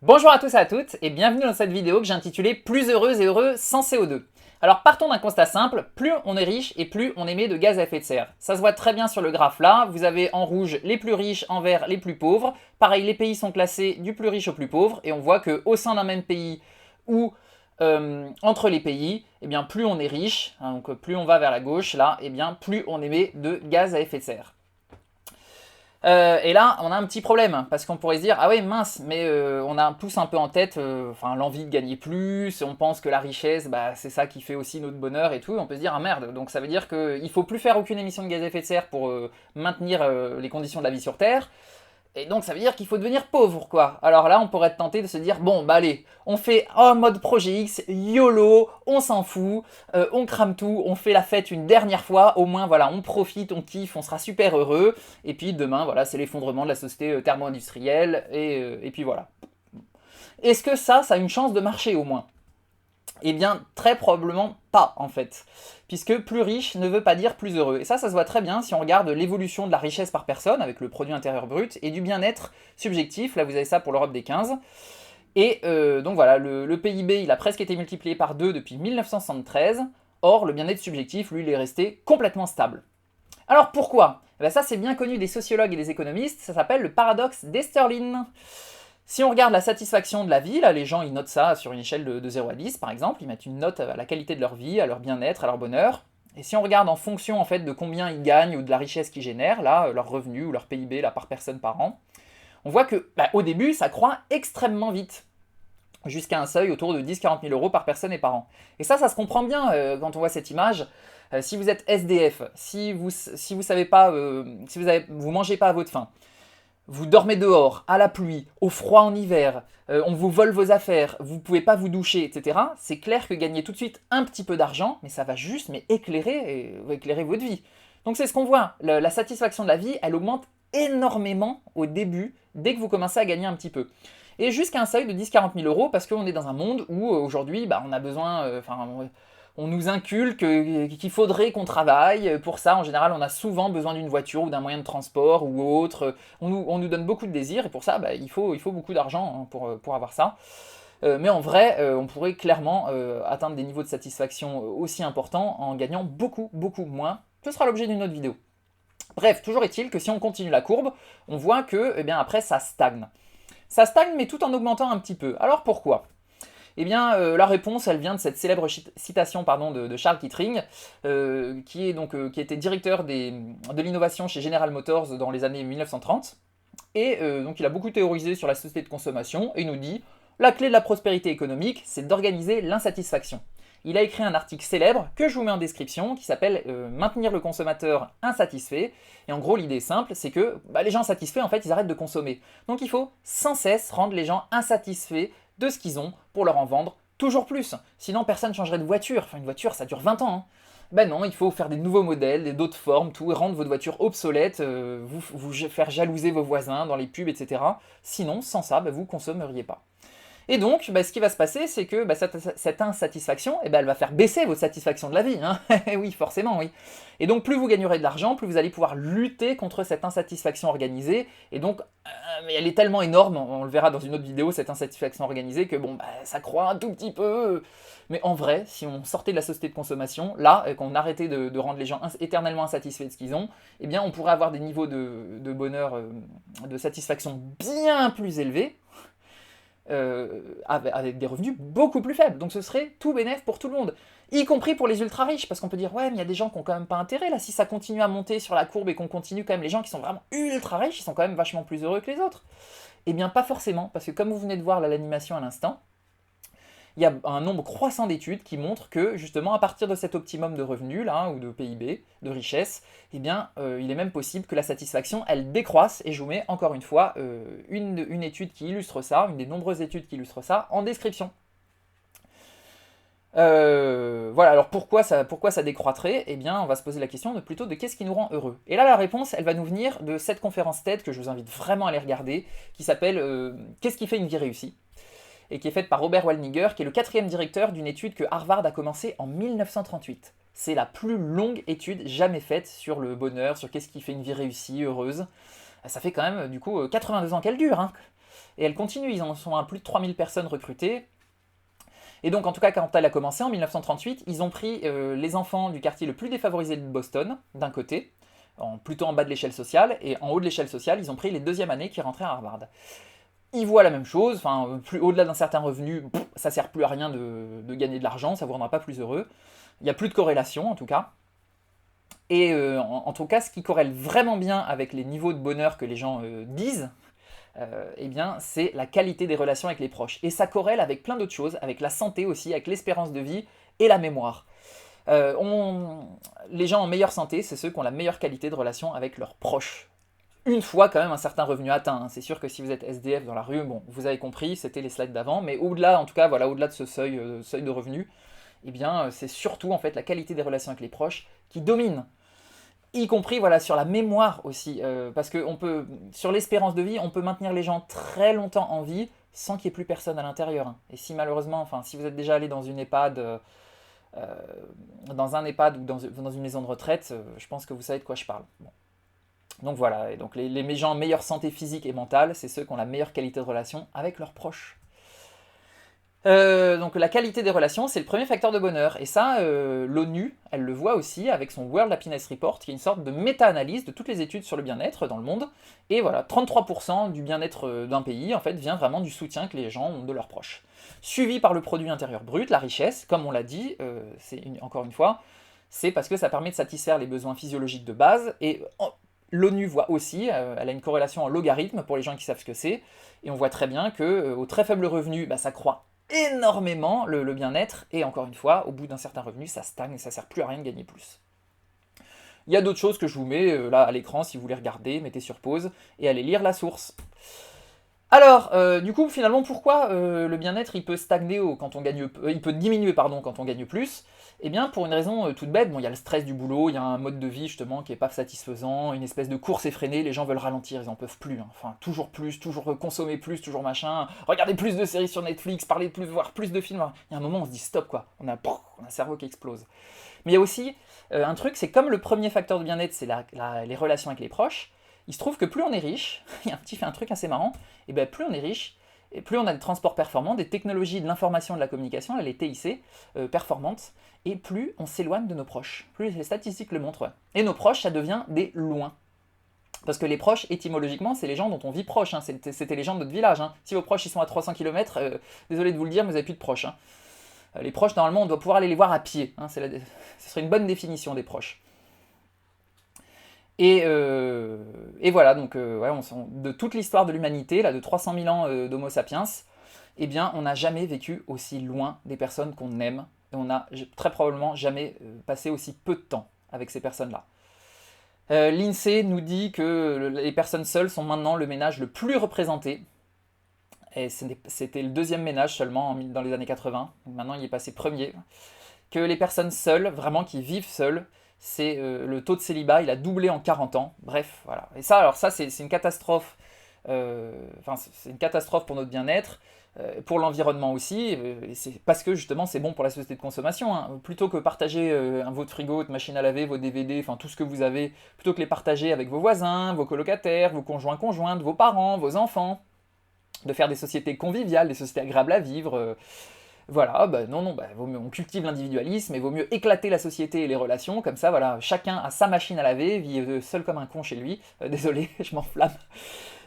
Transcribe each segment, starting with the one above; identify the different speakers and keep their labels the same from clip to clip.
Speaker 1: Bonjour à tous et à toutes et bienvenue dans cette vidéo que j'ai intitulée Plus heureux et heureux sans CO2. Alors partons d'un constat simple, plus on est riche et plus on émet de gaz à effet de serre. Ça se voit très bien sur le graphe là, vous avez en rouge les plus riches, en vert les plus pauvres. Pareil, les pays sont classés du plus riche au plus pauvre et on voit qu'au sein d'un même pays ou entre les pays, eh bien plus on est riche, hein, donc plus on va vers la gauche là, eh bien plus on émet de gaz à effet de serre. Et là, on a un petit problème, parce qu'on pourrait se dire, ah ouais, mince, mais on a tous un peu en tête l'envie de gagner plus, on pense que la richesse, bah, c'est ça qui fait aussi notre bonheur et tout, on peut se dire, ah merde, donc ça veut dire qu'il ne faut plus faire aucune émission de gaz à effet de serre pour maintenir les conditions de la vie sur Terre, et donc ça veut dire qu'il faut devenir pauvre, quoi. Alors là, on pourrait être tenté de se dire, bon, bah allez, on fait en mode projet X, YOLO, on s'en fout, on crame tout, on fait la fête une dernière fois, au moins voilà, on profite, on kiffe, on sera super heureux, et puis demain, voilà, c'est l'effondrement de la société thermo-industrielle, et puis voilà. Est-ce que ça a une chance de marcher au moins? Eh bien, très probablement pas, en fait. Puisque plus riche ne veut pas dire plus heureux. Et ça se voit très bien si on regarde l'évolution de la richesse par personne, avec le produit intérieur brut, et du bien-être subjectif. Là, vous avez ça pour l'Europe des 15. Et donc voilà, le PIB, il a presque été multiplié par 2 depuis 1973. Or, le bien-être subjectif, lui, il est resté complètement stable. Alors pourquoi? Eh bien, ça, c'est bien connu des sociologues et des économistes. Ça s'appelle le paradoxe d'Esterlin. Si on regarde la satisfaction de la vie, là les gens ils notent ça sur une échelle de 0 à 10 par exemple, ils mettent une note à la qualité de leur vie, à leur bien-être, à leur bonheur. Et si on regarde en fonction en fait de combien ils gagnent ou de la richesse qu'ils génèrent, là leur revenu ou leur PIB là par personne par an, on voit que au début ça croît extrêmement vite, jusqu'à un seuil autour de 10-40 000 euros par personne et par an. Et ça se comprend bien quand on voit cette image. Si vous êtes SDF, si vous savez pas, si vous mangez pas à votre faim, vous dormez dehors, à la pluie, au froid en hiver, on vous vole vos affaires, vous ne pouvez pas vous doucher, etc. C'est clair que gagner tout de suite un petit peu d'argent, mais ça va juste éclairer votre vie. Donc c'est ce qu'on voit, la satisfaction de la vie, elle augmente énormément au début, dès que vous commencez à gagner un petit peu. Et jusqu'à un seuil de 10-40 000 euros, parce qu'on est dans un monde où aujourd'hui, on a besoin, on nous inculque qu'il faudrait qu'on travaille. Pour ça, en général, on a souvent besoin d'une voiture ou d'un moyen de transport ou autre. On nous donne beaucoup de désirs et pour ça, il faut beaucoup d'argent hein, pour avoir ça. Mais en vrai, on pourrait clairement atteindre des niveaux de satisfaction aussi importants en gagnant beaucoup, beaucoup moins. Ce sera l'objet d'une autre vidéo. Bref, toujours est-il que si on continue la courbe, on voit que, après, ça stagne. Ça stagne, mais tout en augmentant un petit peu. Alors pourquoi? Eh bien, la réponse, elle vient de cette célèbre citation de Charles Keating, qui était directeur de l'innovation chez General Motors dans les années 1930. Et donc, il a beaucoup théorisé sur la société de consommation et il nous dit la clé de la prospérité économique, c'est d'organiser l'insatisfaction. Il a écrit un article célèbre que je vous mets en description qui s'appelle Maintenir le consommateur insatisfait. Et en gros, l'idée est simple, c'est que les gens satisfaits, en fait, ils arrêtent de consommer. Donc il faut sans cesse rendre les gens insatisfaits de ce qu'ils ont pour leur en vendre toujours plus. Sinon, personne ne changerait de voiture. Enfin, une voiture, ça dure 20 ans. Hein. Ben non, il faut faire des nouveaux modèles, d'autres formes, tout, et rendre votre voiture obsolète, vous faire jalouser vos voisins dans les pubs, etc. Sinon, sans ça, vous ne consommeriez pas. Et donc, ce qui va se passer, c'est que cette insatisfaction, elle va faire baisser votre satisfaction de la vie. Hein. Oui, forcément, oui. Et donc, plus vous gagnerez de l'argent, plus vous allez pouvoir lutter contre cette insatisfaction organisée. Et donc, elle est tellement énorme, on le verra dans une autre vidéo, cette insatisfaction organisée, que ça croît un tout petit peu. Mais en vrai, si on sortait de la société de consommation, là, qu'on arrêtait de rendre les gens éternellement insatisfaits de ce qu'ils ont, eh bien, on pourrait avoir des niveaux de bonheur, de satisfaction bien plus élevés, avec des revenus beaucoup plus faibles. Donc ce serait tout bénef pour tout le monde, y compris pour les ultra riches, parce qu'on peut dire ouais mais il y a des gens qui ont quand même pas intérêt là, si ça continue à monter sur la courbe et qu'on continue quand même, les gens qui sont vraiment ultra riches, ils sont quand même vachement plus heureux que les autres. Eh bien pas forcément, parce que comme vous venez de voir l'animation à l'instant, il y a un nombre croissant d'études qui montrent que justement à partir de cet optimum de revenus là, ou de PIB, de richesse, eh bien il est même possible que la satisfaction elle décroisse, et je vous mets encore une fois une étude qui illustre ça, une des nombreuses études qui illustrent ça en description. Voilà, alors pourquoi ça décroîtrait? Eh bien, on va se poser la question plutôt de qu'est-ce qui nous rend heureux. Et là, la réponse, elle va nous venir de cette conférence TED que je vous invite vraiment à aller regarder, qui s'appelle Qu'est-ce qui fait une vie réussie? Et qui est faite par Robert Waldinger, qui est le 4e directeur d'une étude que Harvard a commencée en 1938. C'est la plus longue étude jamais faite sur le bonheur, sur qu'est-ce qui fait une vie réussie, heureuse. Ça fait quand même, du coup, 82 ans qu'elle dure. Hein. et elle continue, ils en sont à plus de 3000 personnes recrutées. Et donc, en tout cas, quand elle a commencé en 1938, ils ont pris les enfants du quartier le plus défavorisé de Boston, d'un côté, plutôt en bas de l'échelle sociale, et en haut de l'échelle sociale, ils ont pris les deuxièmes années qui rentraient à Harvard. Ils voient la même chose, enfin, plus au-delà d'un certain revenu, ça sert plus à rien de gagner de l'argent, ça vous rendra pas plus heureux. Il n'y a plus de corrélation, en tout cas. Et en tout cas, ce qui corrèle vraiment bien avec les niveaux de bonheur que les gens disent, eh bien, c'est la qualité des relations avec les proches. Et ça corrèle avec plein d'autres choses, avec la santé aussi, avec l'espérance de vie et la mémoire. Les gens en meilleure santé, c'est ceux qui ont la meilleure qualité de relation avec leurs proches. Une fois quand même un certain revenu atteint. C'est sûr que si vous êtes SDF dans la rue, bon, vous avez compris, c'était les slides d'avant, mais au-delà, en tout cas, voilà, au-delà de ce seuil de revenu, eh bien, c'est surtout en fait la qualité des relations avec les proches qui domine. Y compris voilà, sur la mémoire aussi, parce que sur l'espérance de vie, on peut maintenir les gens très longtemps en vie sans qu'il n'y ait plus personne à l'intérieur. Et si malheureusement, enfin, si vous êtes déjà allé dans une EHPAD, dans un EHPAD ou dans une maison de retraite, je pense que vous savez de quoi je parle. Bon. Donc voilà, et donc les gens en meilleure santé physique et mentale, c'est ceux qui ont la meilleure qualité de relation avec leurs proches. Donc la qualité des relations, c'est le premier facteur de bonheur. Et ça, l'ONU, elle le voit aussi avec son World Happiness Report, qui est une sorte de méta-analyse de toutes les études sur le bien-être dans le monde. Et voilà, 33% du bien-être d'un pays, en fait, vient vraiment du soutien que les gens ont de leurs proches. Suivi par le produit intérieur brut, la richesse, comme on l'a dit, encore une fois, c'est parce que ça permet de satisfaire les besoins physiologiques de base. Et l'ONU voit aussi, elle a une corrélation en logarithme pour les gens qui savent ce que c'est, et on voit très bien qu'au très faible revenu, ça croît énormément le bien-être, et encore une fois, au bout d'un certain revenu, ça stagne et ça sert plus à rien de gagner plus. Il y a d'autres choses que je vous mets là à l'écran, si vous voulez regarder, mettez sur pause, et allez lire la source. Alors, du coup, finalement, pourquoi le bien-être il peut stagner quand on gagne, il peut diminuer pardon quand on gagne plus? Eh bien, pour une raison toute bête, bon, il y a le stress du boulot, il y a un mode de vie justement qui est pas satisfaisant, une espèce de course effrénée, les gens veulent ralentir, ils en peuvent plus. Hein. Enfin, toujours plus, toujours consommer plus, toujours machin, regarder plus de séries sur Netflix, parler plus, voir plus de films. Il y a un moment, on se dit stop quoi, on a un cerveau qui explose. Mais il y a aussi un truc, c'est comme le premier facteur de bien-être, c'est les relations avec les proches. Il se trouve que plus on est riche, il y a un truc assez marrant, et bien plus on est riche, et plus on a des transports performants, des technologies de l'information et de la communication, les TIC, performantes, et plus on s'éloigne de nos proches. Plus les statistiques le montrent. Ouais. Et nos proches, ça devient des loin. Parce que les proches, étymologiquement, c'est les gens dont on vit proche. Hein. C'était les gens de notre village. Hein. Si vos proches ils sont à 300 km, désolé de vous le dire, mais vous n'avez plus de proches. Hein. Les proches, normalement, on doit pouvoir aller les voir à pied. Hein. Ce serait une bonne définition des proches. Et voilà, donc ouais, de toute l'histoire de l'humanité, là, de 300 000 ans d'Homo sapiens, eh bien, on n'a jamais vécu aussi loin des personnes qu'on aime, et on n'a très probablement jamais passé aussi peu de temps avec ces personnes-là. L'INSEE nous dit que les personnes seules sont maintenant le ménage le plus représenté, et c'était le deuxième ménage seulement dans les années 80, donc maintenant il est passé premier, que les personnes seules, vraiment qui vivent seules, c'est le taux de célibat, il a doublé en 40 ans. Bref, voilà. Et ça, alors ça, c'est une catastrophe. C'est une catastrophe pour notre bien-être, pour l'environnement aussi. Et c'est parce que justement, c'est bon pour la société de consommation. Hein. Plutôt que partager votre frigo, votre machine à laver, vos DVD, enfin tout ce que vous avez, plutôt que les partager avec vos voisins, vos colocataires, vos conjoints-conjointes, vos parents, vos enfants, de faire des sociétés conviviales, des sociétés agréables à vivre. Voilà, on cultive l'individualisme et vaut mieux éclater la société et les relations, comme ça, voilà, chacun a sa machine à laver, vit seul comme un con chez lui. Désolé, je m'enflamme.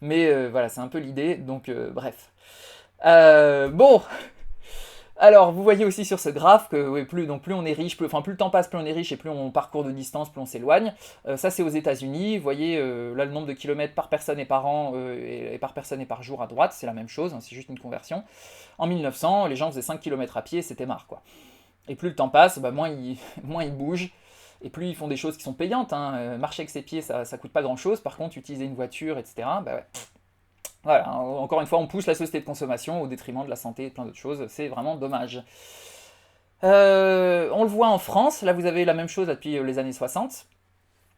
Speaker 1: Mais voilà, c'est un peu l'idée, donc bref. Bon, alors vous voyez aussi sur ce graphe que oui, plus on est riche, plus le temps passe, plus on est riche et plus on parcourt de distance, plus on s'éloigne. Ça c'est aux États-Unis. Vous voyez là le nombre de kilomètres par personne et par an et par personne et par jour à droite, c'est la même chose, hein, c'est juste une conversion. En 1900, les gens faisaient 5 km à pied et c'était marre quoi. Et plus le temps passe, moins ils bougent. Et plus ils font des choses qui sont payantes. Hein. Marcher avec ses pieds, ça coûte pas grand chose. Par contre, utiliser une voiture, etc. Ouais. Voilà, encore une fois, on pousse la société de consommation au détriment de la santé et de plein d'autres choses. C'est vraiment dommage. On le voit en France. Là, vous avez la même chose depuis les années 60.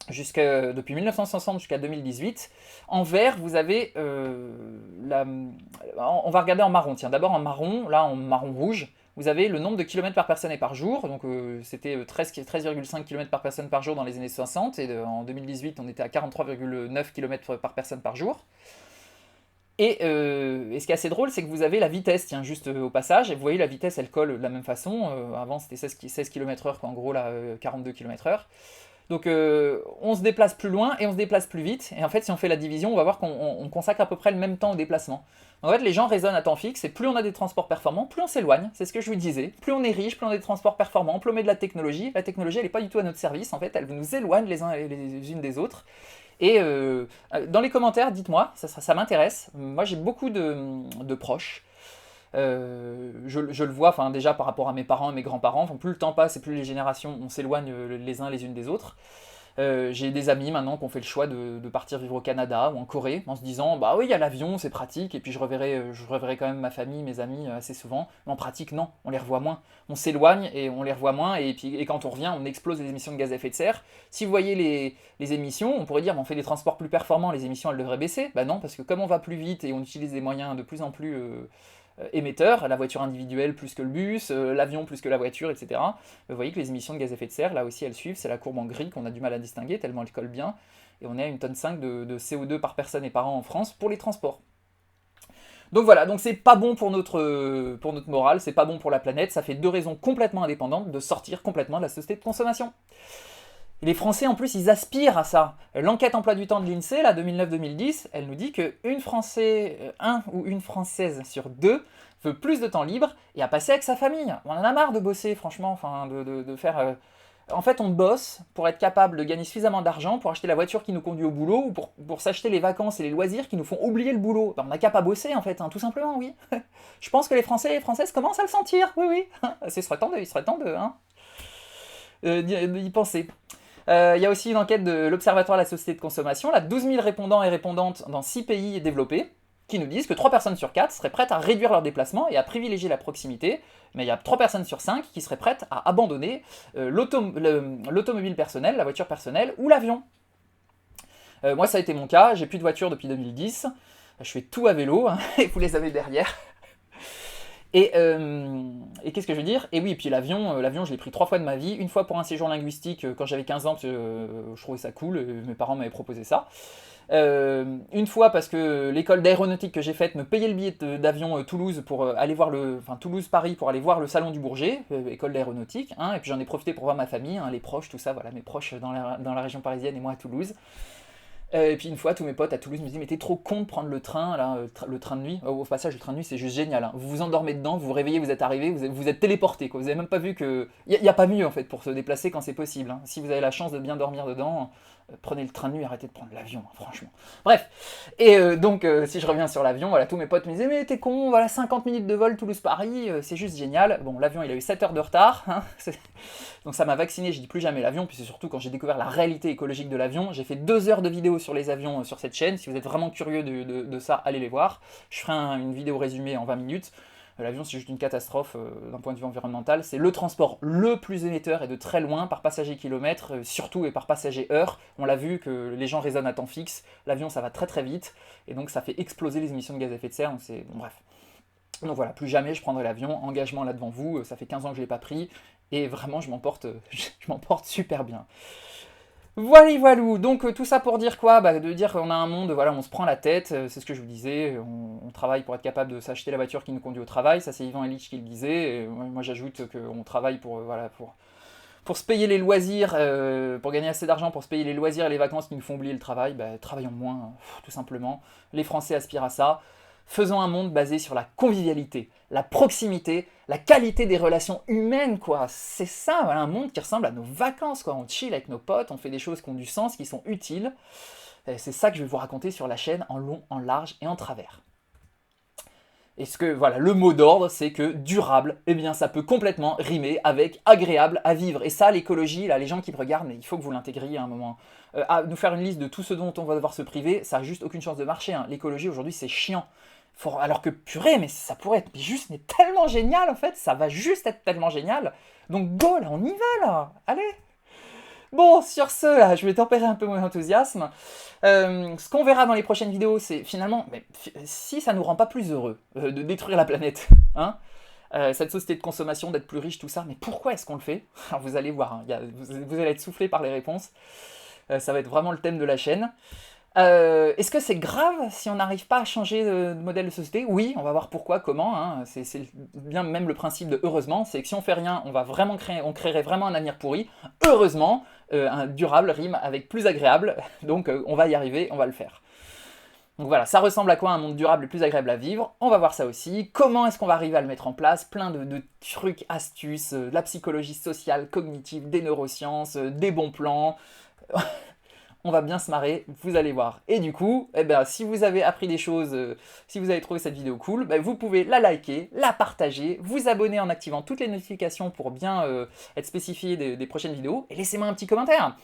Speaker 1: Depuis 1960 jusqu'à 2018. En vert, vous avez on va regarder en marron. Tiens, d'abord en marron, là en marron rouge, vous avez le nombre de kilomètres par personne et par jour. Donc c'était 13,5 km par personne par jour dans les années 60. Et en 2018, on était à 43,9 km par personne par jour. Et ce qui est assez drôle, c'est que vous avez la vitesse, tiens, juste au passage, et vous voyez la vitesse, elle colle de la même façon. Avant, c'était 16 km/h, quoi, en gros, là, 42 km/h. Donc on se déplace plus loin et on se déplace plus vite. Et en fait, si on fait la division, on va voir qu'on consacre à peu près le même temps au déplacement. En fait, les gens raisonnent à temps fixe, et plus on a des transports performants, plus on s'éloigne. C'est ce que je vous disais. Plus on est riche, plus on a des transports performants, plus on met de la technologie. La technologie, elle n'est pas du tout à notre service. En fait, elle nous éloigne les uns et les unes des autres. Et dans les commentaires, dites-moi, ça m'intéresse. Moi, j'ai beaucoup de proches. Je le vois, enfin déjà par rapport à mes parents et mes grands-parents, enfin, plus le temps passe et plus les générations, on s'éloigne les uns les unes des autres. J'ai des amis maintenant qui ont fait le choix de partir vivre au Canada ou en Corée en se disant bah oui il y a l'avion c'est pratique et puis je reverrai quand même ma famille, mes amis assez souvent. Mais en pratique non, on les revoit moins. On s'éloigne et on les revoit moins et quand on revient on explose les émissions de gaz à effet de serre. Si vous voyez les émissions, on pourrait dire on fait des transports plus performants, les émissions elles devraient baisser. Bah non parce que comme on va plus vite et on utilise des moyens de plus en plus émetteurs, la voiture individuelle plus que le bus, l'avion plus que la voiture, etc. Vous voyez que les émissions de gaz à effet de serre, là aussi elles suivent, c'est la courbe en gris qu'on a du mal à distinguer tellement elle colle bien, et on est à 1,5 tonne de CO2 par personne et par an en France pour les transports. Donc voilà, donc c'est pas bon pour notre morale, c'est pas bon pour la planète, ça fait deux raisons complètement indépendantes de sortir complètement de la société de consommation. Et les Français, en plus, ils aspirent à ça. L'enquête emploi du temps de l'INSEE, là, 2009-2010, elle nous dit qu'un Français, un ou une Française sur deux veut plus de temps libre et à passer avec sa famille. On en a marre de bosser, franchement, enfin, de faire... En fait, on bosse pour être capable de gagner suffisamment d'argent pour acheter la voiture qui nous conduit au boulot ou pour s'acheter les vacances et les loisirs qui nous font oublier le boulot. Ben, on n'a qu'à pas bosser, en fait, hein, tout simplement, oui. Je pense que les Français et les Françaises commencent à le sentir, oui, oui. Il serait temps d'y penser. Il y a aussi une enquête de l'Observatoire de la société de consommation, là, 12 000 répondants et répondantes dans 6 pays développés, qui nous disent que 3 personnes sur 4 seraient prêtes à réduire leurs déplacements et à privilégier la proximité, mais il y a 3 personnes sur 5 qui seraient prêtes à abandonner l'automobile personnelle, la voiture personnelle ou l'avion. Moi ça a été mon cas, j'ai plus de voiture depuis 2010, je fais tout à vélo, hein, et vous les avez derrière. Et qu'est-ce que je veux dire? Et oui, puis l'avion, je l'ai pris 3 fois de ma vie. Une fois pour un séjour linguistique quand j'avais 15 ans, parce que je trouvais ça cool, mes parents m'avaient proposé ça. Une fois parce que l'école d'aéronautique que j'ai faite me payait le billet d'avion Toulouse pour aller voir Toulouse-Paris pour aller voir le salon du Bourget, école d'aéronautique, hein, et puis j'en ai profité pour voir ma famille, hein, les proches, tout ça, voilà, mes proches dans la région parisienne et moi à Toulouse. Et puis une fois, tous mes potes à Toulouse me disaient mais t'es trop con de prendre le train, là, le train de nuit. Au passage, le train de nuit c'est juste génial, hein. Vous vous endormez dedans, vous vous réveillez, vous êtes arrivé, vous êtes téléporté, quoi. Vous avez même pas vu que... Il n'y a pas mieux en fait pour se déplacer quand c'est possible, hein. Si vous avez la chance de bien dormir dedans, prenez le train de nuit, arrêtez de prendre l'avion, hein, franchement. Bref, et donc si je reviens sur l'avion, voilà, tous mes potes me disaient mais t'es con, voilà 50 minutes de vol Toulouse-Paris, c'est juste génial. Bon, l'avion il a eu 7 heures de retard, hein, donc ça m'a vacciné, je dis plus jamais l'avion, puis c'est surtout quand j'ai découvert la réalité écologique de l'avion, j'ai fait 2 heures de vidéos sur les avions sur cette chaîne, si vous êtes vraiment curieux de ça, allez les voir. Je ferai une vidéo résumée en 20 minutes. L'avion c'est juste une catastrophe d'un point de vue environnemental, c'est le transport le plus émetteur et de très loin par passager kilomètre, surtout et par passager heure. On l'a vu que les gens raisonnent à temps fixe, l'avion ça va très très vite, et donc ça fait exploser les émissions de gaz à effet de serre, donc c'est... Bon, bref. Donc voilà, plus jamais je prendrai l'avion, engagement là devant vous, ça fait 15 ans que je ne l'ai pas pris, et vraiment je m'en porte super bien. Voilà, donc tout ça pour dire quoi? De dire qu'on a un monde, voilà, on se prend la tête, c'est ce que je vous disais, on travaille pour être capable de s'acheter la voiture qui nous conduit au travail, ça c'est Ivan Illich qui le disait, et moi j'ajoute qu'on travaille pour se payer les loisirs, pour gagner assez d'argent pour se payer les loisirs et les vacances qui nous font oublier le travail, travaillons moins, tout simplement. Les Français aspirent à ça. Faisons un monde basé sur la convivialité, la proximité, la qualité des relations humaines, quoi. C'est ça, voilà, un monde qui ressemble à nos vacances, quoi. On chill avec nos potes, on fait des choses qui ont du sens, qui sont utiles. Et c'est ça que je vais vous raconter sur la chaîne, en long, en large et en travers. Et voilà, le mot d'ordre, c'est que durable, eh bien ça peut complètement rimer avec agréable à vivre. Et ça, l'écologie, là, les gens qui me regardent, mais il faut que vous l'intégriez à un moment. Nous faire une liste de tout ce dont on va devoir se priver, ça a juste aucune chance de marcher, hein. L'écologie, aujourd'hui, c'est chiant. Alors que purée, mais ça pourrait être juste mais tellement génial en fait, ça va juste être tellement génial. Donc go là, on y va là, allez. Bon, sur ce, là, je vais tempérer un peu mon enthousiasme. Ce qu'on verra dans les prochaines vidéos, c'est finalement, si ça nous rend pas plus heureux de détruire la planète, hein, cette société de consommation, d'être plus riche, tout ça, mais pourquoi est-ce qu'on le fait? Alors vous allez voir, hein, vous allez être soufflé par les réponses. Ça va être vraiment le thème de la chaîne. Est-ce que c'est grave si on n'arrive pas à changer de modèle de société? Oui, on va voir pourquoi, comment, hein. C'est bien même le principe de heureusement, c'est que si on fait rien, on créerait vraiment un avenir pourri. Heureusement, un durable rime avec plus agréable, donc on va y arriver, on va le faire. Donc voilà, ça ressemble à quoi un monde durable et plus agréable à vivre? On va voir ça aussi. Comment est-ce qu'on va arriver à le mettre en place? Plein de trucs, astuces, de la psychologie sociale, cognitive, des neurosciences, des bons plans. On va bien se marrer, vous allez voir. Et du coup, eh ben, si vous avez appris des choses, si vous avez trouvé cette vidéo cool, ben, vous pouvez la liker, la partager, vous abonner en activant toutes les notifications pour bien être spécifié des prochaines vidéos, et laissez-moi un petit commentaire.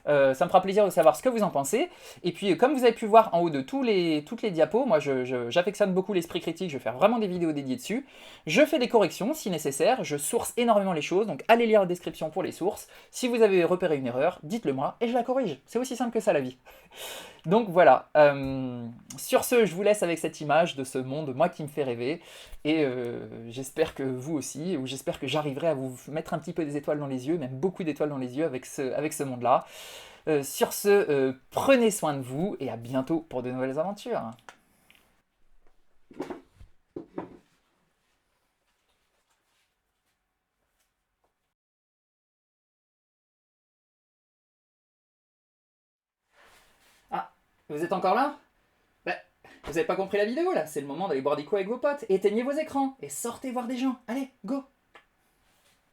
Speaker 1: Ça me fera plaisir de savoir ce que vous en pensez. Et puis, comme vous avez pu voir en haut de toutes les diapos, moi j'affectionne beaucoup l'esprit critique, je vais faire vraiment des vidéos dédiées dessus. Je fais des corrections si nécessaire, je source énormément les choses, donc allez lire la description pour les sources. Si vous avez repéré une erreur, dites-le moi et je la corrige. C'est aussi simple que ça la vie. Donc voilà, sur ce, je vous laisse avec cette image de ce monde, moi qui me fait rêver, et j'espère que vous aussi, ou j'espère que j'arriverai à vous mettre un petit peu des étoiles dans les yeux, même beaucoup d'étoiles dans les yeux avec ce monde-là. Sur ce, prenez soin de vous, et à bientôt pour de nouvelles aventures. Ah, vous êtes encore là? Bah, vous avez pas compris la vidéo là, c'est le moment d'aller boire des coups avec vos potes, éteignez vos écrans, et sortez voir des gens, allez, go!